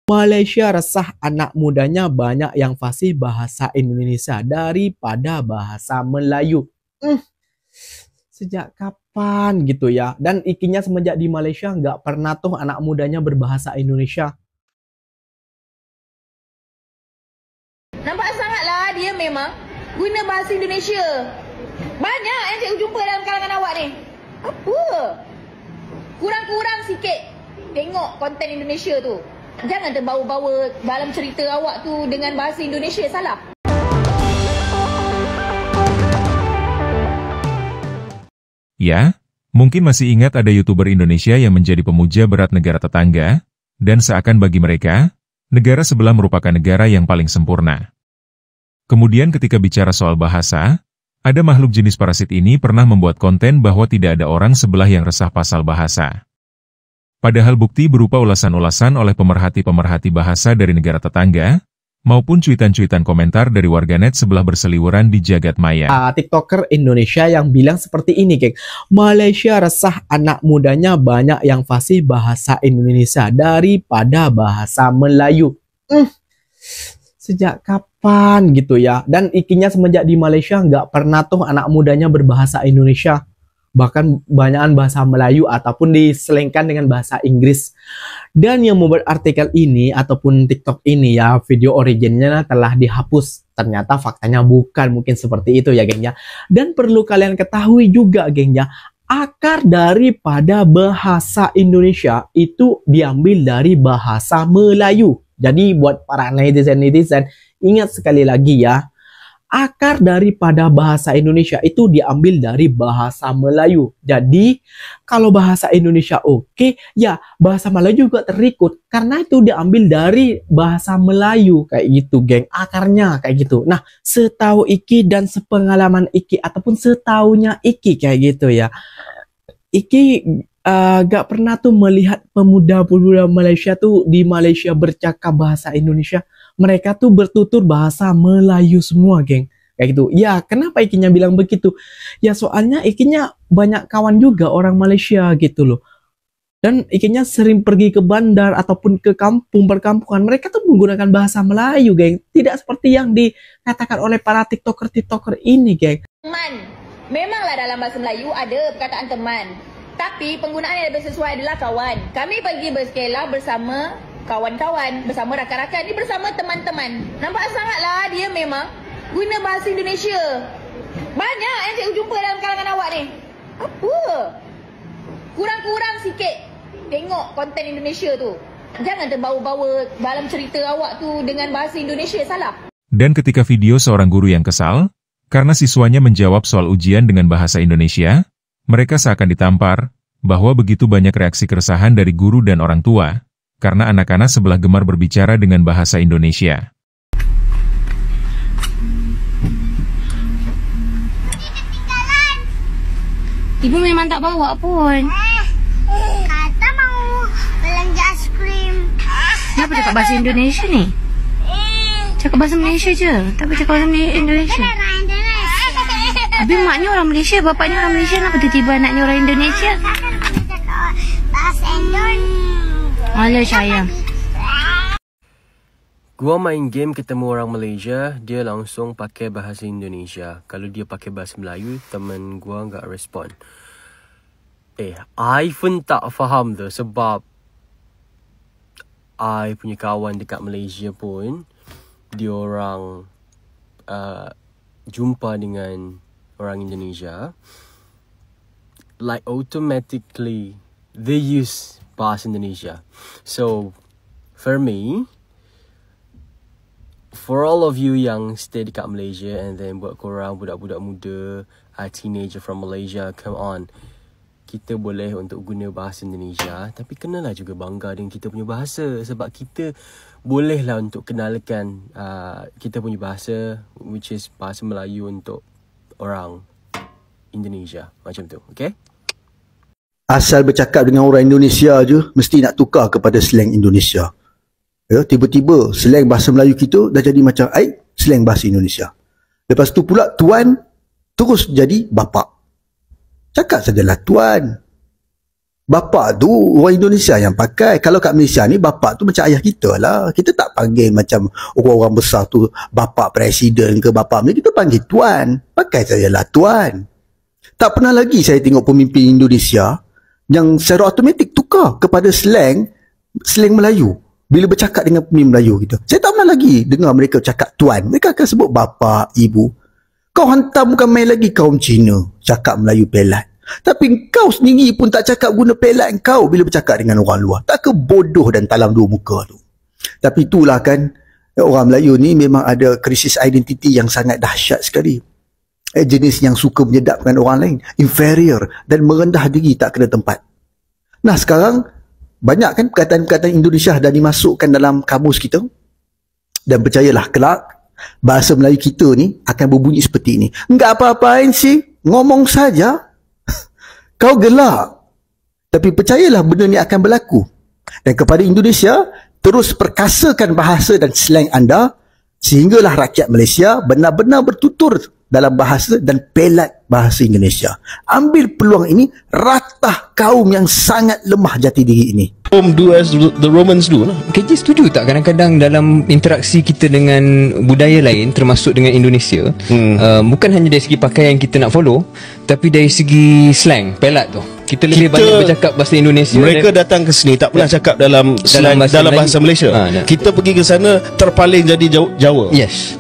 Malaysia resah anak mudanya banyak yang fasih bahasa Indonesia daripada bahasa Melayu. Sejak kapan gitu ya? Dan ikinya semenjak di Malaysia nggak pernah tuh anak mudanya berbahasa Indonesia. Nampak sangatlah dia memang guna bahasa Indonesia. Banyak yang cikgu jumpa dalam kalangan awak ni. Apa? Kurang-kurang sikit tengok konten Indonesia tu. Jangan terbawa-bawa dalam cerita awak tu dengan bahasa Indonesia salah. Ya, mungkin masih ingat ada YouTuber Indonesia yang menjadi pemuja berat negara tetangga, dan seakan bagi mereka, negara sebelah merupakan negara yang paling sempurna. Kemudian ketika bicara soal bahasa, ada makhluk jenis parasit ini pernah membuat konten bahwa tidak ada orang sebelah yang resah pasal bahasa. Padahal bukti berupa ulasan-ulasan oleh pemerhati-pemerhati bahasa dari negara tetangga, maupun cuitan-cuitan komentar dari warganet sebelah berseliweran di jagat maya. TikToker Indonesia yang bilang seperti ini, geng. Malaysia resah anak mudanya banyak yang fasih bahasa Indonesia daripada bahasa Melayu. Sejak kapan gitu ya? Dan ikinya semenjak di Malaysia nggak pernah tuh anak mudanya berbahasa Indonesia. Bahkan banyakan bahasa Melayu ataupun diselengkan dengan bahasa Inggris. Dan yang membuat artikel ini ataupun TikTok ini ya, video originnya telah dihapus. Ternyata faktanya bukan mungkin seperti itu ya, geng ya. Dan perlu kalian ketahui juga, geng ya, akar daripada bahasa Indonesia itu diambil dari bahasa Melayu. Jadi buat para netizen-netizen, ingat sekali lagi ya, akar daripada bahasa Indonesia itu diambil dari bahasa Melayu. Jadi, kalau bahasa Indonesia oke, ya bahasa Melayu juga terikut. Karena itu diambil dari bahasa Melayu, kayak gitu, geng. Akarnya kayak gitu. Nah, setahu Iki dan sepengalaman Iki, ataupun setaunya Iki kayak gitu ya. Iki gak pernah tuh melihat pemuda-pemuda Malaysia tuh di Malaysia bercakap bahasa Indonesia. Mereka tuh bertutur bahasa Melayu semua, geng. Kayak gitu. Ya, kenapa Ikinya bilang begitu? Ya, soalnya Ikinya banyak kawan juga orang Malaysia gitu loh. Dan Ikinya sering pergi ke bandar ataupun ke kampung perkampungan. Mereka tuh menggunakan bahasa Melayu, geng. Tidak seperti yang dikatakan oleh para TikToker ini, geng. Teman. Memanglah dalam bahasa Melayu ada perkataan teman. Tapi penggunaan yang lebih sesuai adalah kawan. Kami pergi berskela bersama kawan-kawan, bersama rakan-rakan, ni bersama teman-teman. Nampak sangatlah dia memang guna bahasa Indonesia. Banyak yang cikgu jumpa dalam kalangan awak ni. Apa? Kurang-kurang sikit tengok konten Indonesia tu. Jangan terbawa-bawa dalam cerita awak tu dengan bahasa Indonesia salah. Dan ketika video seorang guru yang kesal, karena siswanya menjawab soal ujian dengan bahasa Indonesia, mereka seakan ditampar, bahwa begitu banyak reaksi keresahan dari guru dan orang tua, karena anak-anak sebelah gemar berbicara dengan bahasa Indonesia. Ibu memang tak bawa pun. Kata mau belanja es krim. Kenapa cakap bahasa Indonesia ni? Cakap bahasa Malaysia je. Tak boleh cakap bahasa Indonesia. Kan orang Indonesia. Habis maknya orang Malaysia, bapaknya orang Malaysia. Kenapa tiba-tiba anaknya orang Indonesia? Kan boleh cakap bahasa Indonesia. Alah sayang. Gua main game ketemu orang Malaysia, dia langsung pakai bahasa Indonesia. Kalau dia pakai bahasa Melayu, teman gua enggak respon. I pun tak faham tu sebab I punya kawan dekat Malaysia pun dia orang jumpa dengan orang Indonesia, like automatically they use bahasa Indonesia. So for me, for all of you yang stay dekat Malaysia and then buat korang budak-budak muda, teenager from Malaysia, come on. Kita boleh untuk guna bahasa Indonesia, tapi kenalah juga bangga dengan kita punya bahasa. Sebab kita bolehlah untuk kenalkan kita punya bahasa, which is bahasa Melayu untuk orang Indonesia. Macam tu, okay? Asal bercakap dengan orang Indonesia je, mesti nak tukar kepada slang Indonesia. Ya, tiba-tiba slang bahasa Melayu kita dah jadi macam slang bahasa Indonesia. Lepas tu pula tuan terus jadi bapa. Cakap sajalah tuan. Bapak tu orang Indonesia yang pakai. Kalau kat Malaysia ni bapak tu macam ayah kita lah. Kita tak panggil macam orang-orang besar tu bapak presiden ke bapak ni. Kita panggil tuan. Pakai sajalah tuan. Tak pernah lagi saya tengok pemimpin Indonesia yang secara automatik tukar kepada slang Melayu bila bercakap dengan pemimpin Melayu kita. Saya tak pernah lagi dengar mereka cakap tuan. Mereka akan sebut bapa, ibu. Kau hantar bukan main lagi kaum Cina cakap Melayu pelat. Tapi kau sendiri pun tak cakap guna pelat kau bila bercakap dengan orang luar. Tak ke bodoh dan talam dua muka tu. Tapi itulah kan, orang Melayu ni memang ada krisis identiti yang sangat dahsyat sekali. Jenis yang suka menyedapkan orang lain, inferior dan merendah diri tak kena tempat. Nah sekarang banyak kan perkataan-perkataan Indonesia dah dimasukkan dalam kamus kita. Dan percayalah kelak bahasa Melayu kita ni akan berbunyi seperti ini. Enggak apa-apain sih, ngomong saja. Kau gelak. Tapi percayalah benda ni akan berlaku. Dan kepada Indonesia, terus perkasakan bahasa dan slang anda sehinggalah rakyat Malaysia benar-benar bertutur dalam bahasa dan pelat bahasa Indonesia. Ambil peluang ini, ratah kaum yang sangat lemah jati diri ini. Do as the Romans do lah. KJ setuju tak kadang-kadang dalam interaksi kita dengan budaya lain termasuk dengan Indonesia, bukan hanya dari segi pakaian kita nak follow, tapi dari segi slang, pelat tu kita lebih banyak bercakap bahasa Indonesia. Mereka datang ke sini tak pernah cakap dalam slang, dalam bahasa Malaysia. Kita pergi ke sana terpaling jadi Jawa. Yes.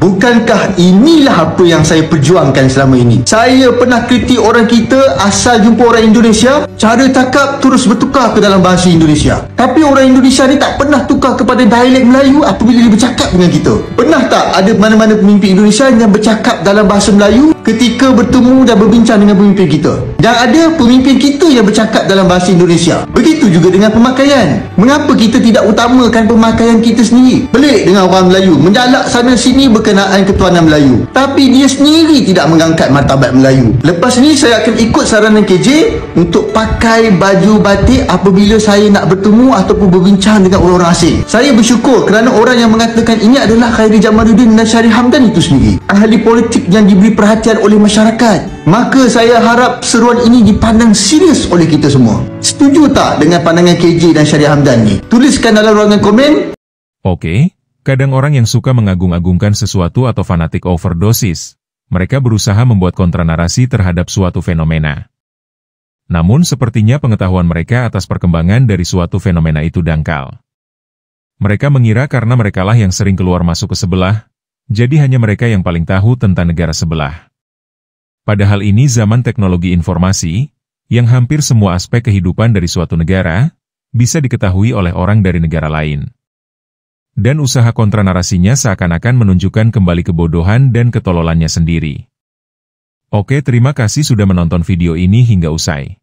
Bukankah inilah apa yang saya perjuangkan selama ini? Saya pernah kritik orang kita asal jumpa orang Indonesia, cara cakap terus bertukar ke dalam bahasa Indonesia. Tapi orang Indonesia ni tak pernah tukar kepada dialek Melayu apabila dia bercakap dengan kita. Pernah tak ada mana-mana pemimpin Indonesia yang bercakap dalam bahasa Melayu ketika bertemu dan berbincang dengan pemimpin kita? Yang ada pemimpin kita yang bercakap dalam bahasa Indonesia. Begitu juga dengan pemakaian. Mengapa kita tidak utamakan pemakaian kita sendiri? Pelik dengan orang Melayu menjalak sana sini berkenaan ketuanan Melayu, tapi dia sendiri tidak mengangkat martabat Melayu. Lepas ni saya akan ikut saranan KJ untuk pakai baju batik apabila saya nak bertemu ataupun berbincang dengan orang-orang asing. Saya bersyukur kerana orang yang mengatakan ini adalah Khairi Jamaluddin dan Syarif Hamdan itu sendiri, ahli politik yang diberi perhatian oleh masyarakat. Maka saya harap seruan ini dipandang serius oleh kita semua. Setuju tak dengan pandangan KJ dan Syarif Hamdan ni? Tuliskan dalam ruangan komen. Oke, kadang orang yang suka mengagung-agungkan sesuatu atau fanatik overdosis, mereka berusaha membuat kontranarasi terhadap suatu fenomena. Namun sepertinya pengetahuan mereka atas perkembangan dari suatu fenomena itu dangkal. Mereka mengira karena merekalah yang sering keluar masuk ke sebelah, jadi hanya mereka yang paling tahu tentang negara sebelah. Padahal ini zaman teknologi informasi, yang hampir semua aspek kehidupan dari suatu negara, bisa diketahui oleh orang dari negara lain. Dan usaha kontranarasinya seakan-akan menunjukkan kembali kebodohan dan ketololannya sendiri. Oke, terima kasih sudah menonton video ini hingga usai.